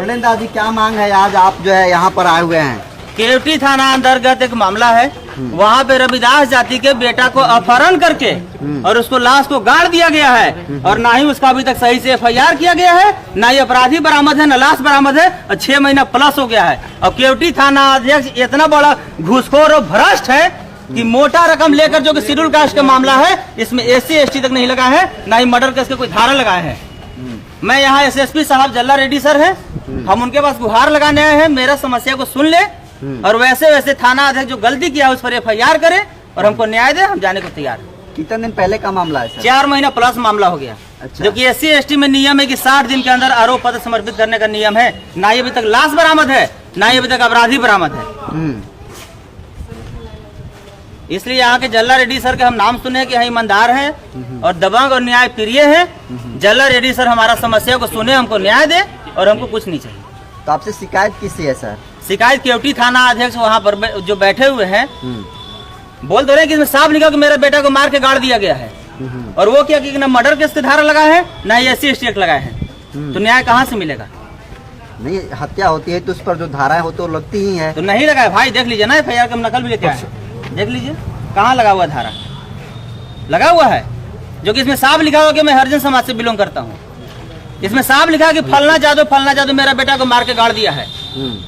Golden Das ji, क्या मांग है आज आप जो है यहाँ पर आए हुए हैं? केवटी थाना अंतर्गत एक मामला है। वहाँ पे रविदास जाति के बेटा को अपहरण करके और उसको लाश को गाड़ दिया गया है और ना ही उसका अभी तक सही से FIR किया गया है, ना ही अपराधी बरामद है, न लाश बरामद है और 6 महीना प्लस हो गया है। और केवटी थाना अध्यक्ष इतना बड़ा घूसखोर और भ्रष्ट है कि मोटा रकम लेकर, जो कि शेड्यूल कास्ट का मामला है, इसमें SC ST तक नहीं लगा है, ना ही मर्डर केस के कोई धारा लगाए हैं। मैं यहाँ SSP साहब जल्ला रेड्डी सर है, हम उनके पास गुहार लगाने आए हैं, मेरा समस्या को सुन ले और वैसे वैसे थाना अध्यक्ष जो गलती किया उस पर FIR करे और हमको न्याय दे। हम जाने को तैयार हैं। कितने दिन पहले का मामला है सर? 4 महीना प्लस मामला हो गया। अच्छा। जो कि SC ST में नियम है कि 60 दिन के अंदर आरोप पत्र समर्पित करने का नियम है। ना ही अभी तक लाश बरामद है, ना ही अभी तक अपराधी बरामद है। इसलिए यहाँ के जल्ला रेड्डी सर के हम नाम सुने कि यहाँ ईमानदार हैं और दबंग और न्याय प्रिय है। जल्ला रेड्डी सर हमारा समस्या को सुने, हमको न्याय दे और हमको कुछ नहीं चाहिए। तो आपसे शिकायत किससे है सर? शिकायत केवटी थाना अध्यक्ष वहाँ पर जो बैठे हुए हैं बोल दो रहे हैं कि इसमें साफ लिखा कि मेरे बेटा को मार के गाड़ दिया गया है और वो क्या कि ना मर्डर केस के धारा लगा है, ना ही SC ST लगाए हैं। तो न्याय कहाँ से मिलेगा? नहीं, हत्या होती है तो उस पर जो धाराएं हो तो लगती ही है। तो नहीं लगा है भाई, देख लीजिए ना FIR का नकल भी लेके आए, देख लीजिए कहाँ लगा हुआ धारा लगा हुआ है, जो कि इसमें साफ लिखा हुआ कि मैं हरिजन समाज से बिलोंग करता हूँ। इसमें साफ लिखा है कि फलना जादू मेरा बेटा को मार के गाड़ दिया है।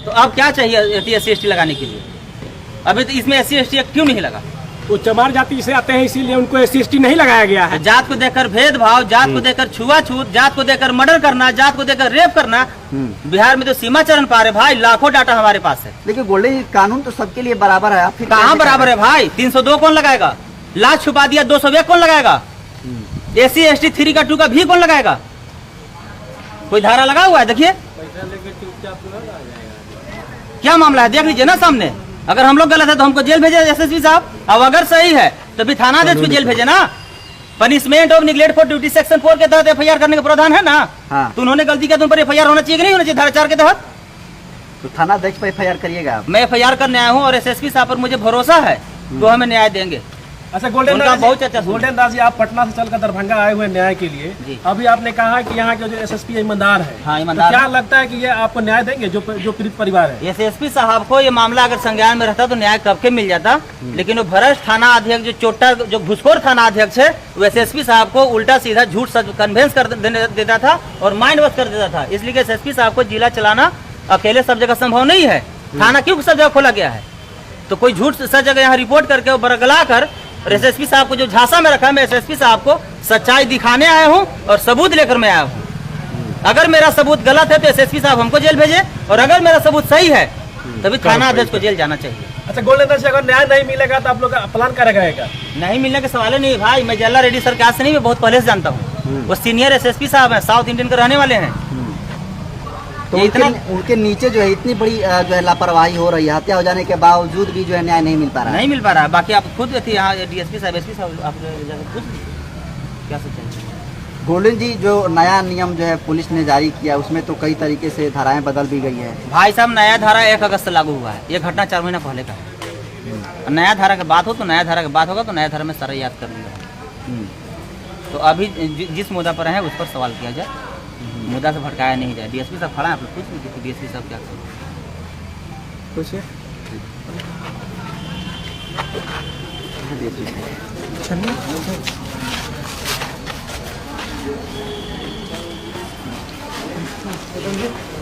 तो अब क्या चाहिए SC ST लगाने के लिए? अभी तो इसमें SC ST क्यों नहीं लगा? वो चमार जाति से आते हैं, इसीलिए उनको SC ST नहीं लगाया गया है। जात को देखकर भेदभाव, जात को देखकर छुआछूत, जात को देखकर मर्डर करना, जात को देखकर रेप करना, बिहार में तो सीमा चरण पार है भाई। लाखों डाटा हमारे पास है। लेकिन गोल्डन जी, कानून तो सबके लिए बराबर है। आप फिर कहाँ बराबर है भाई? 302 कौन लगाएगा? लाश छुपा दिया 201 कौन लगाएगा? SC ST 3 का 2 का भी कौन लगाएगा? कोई धारा लगा हुआ है? देखिए क्या मामला है, देख लीजिए ना सामने। अगर हम लोग गलत है तो हमको जेल भेजे SSP साहब, अब अगर सही है तो भी थाना अध्यक्ष को जेल भेजे ना। Punishment of neglect for duty section 4 के तहत FIR करने का प्रावधान है ना। हाँ। तो उन्होंने गलती किया तो उन पर FIR होना चाहिए कि नहीं होना चाहिए धारा 4 के तहत? तो थाना अध्यक्ष पर FIR करिएगा आप? मैं FIR करने आया हूँ और SSP साहब पर मुझे भरोसा है तो हमें न्याय देंगे। अच्छा गोल्डन दास जी, आप पटना से चलकर दरभंगा आए हुए न्याय के लिए। अभी आपने कहा कि यहाँ के जो SSP ईमानदार है, हाँ, ईमानदार। तो क्या लगता है कि ये आपको न्याय देंगे जो पीड़ित परिवार है? SSP साहब को ये मामला अगर संज्ञान में रहता तो न्याय कब के मिल जाता। लेकिन वो भ्रष्ट थाना अध्यक्ष, जो चोटा, जो घुसखोर थाना अध्यक्ष है, वो SSP साहब को उल्टा सीधा झूठ सच कन्वेंस कर देता था और माइंड वॉश कर देता था। इसलिए SSP साहब को जिला चलाना अकेले सब जगह संभव नहीं है। थाना क्यों सब जगह खोला गया है? तो कोई झूठ सब जगह यहाँ रिपोर्ट करके बरगला कर और SSP साहब को जो झांसा में रखा है, मैं SSP साहब को सच्चाई दिखाने आया हूँ और सबूत लेकर मैं आया हूँ। अगर मेरा सबूत गलत है तो SSP साहब हमको जेल भेजे और अगर मेरा सबूत सही है तभी थाना अध्यक्ष को जेल जाना चाहिए। अच्छा गोल्डन दास, अगर न्याय नहीं मिलेगा तो आप लोग का प्लान क्या रहेगा? नहीं मिलने के सवाल नहीं भाई। मैं जल्ला रेड्डी सर के आज से नहीं, मैं बहुत पहले से जानता हूँ। वो सीनियर SSP साहब है, साउथ इंडियन के रहने वाले हैं। तो उनके नीचे जो है इतनी बड़ी जो है लापरवाही हो रही है, हत्या हो जाने के बावजूद भी जो है न्याय नहीं मिल पा रहा है। नहीं मिल पा रहा है। बाकी आप खुद थे यहाँ DSP साहब, SP साहब, आप खुद क्या सोचें? गोल्डन जी, जो नया नियम जो है पुलिस ने जारी किया उसमें तो कई तरीके से धाराएं बदल दी गई है भाई साहब। नया धारा 1 अगस्त से लागू हुआ है। ये घटना 4 महीना पहले का है। नया धारा की बात हो तो नया धारा की बात होगा तो नया धारा में सारा याद कर लूँगा। तो अभी जिस मुद्दा पर है उस पर सवाल किया जाए, मुद्दा से भटकाया नहीं जाए। DSP साहब खड़ा है, आप लोग पूछ लीजिए DSP साहब क्या पूछिए।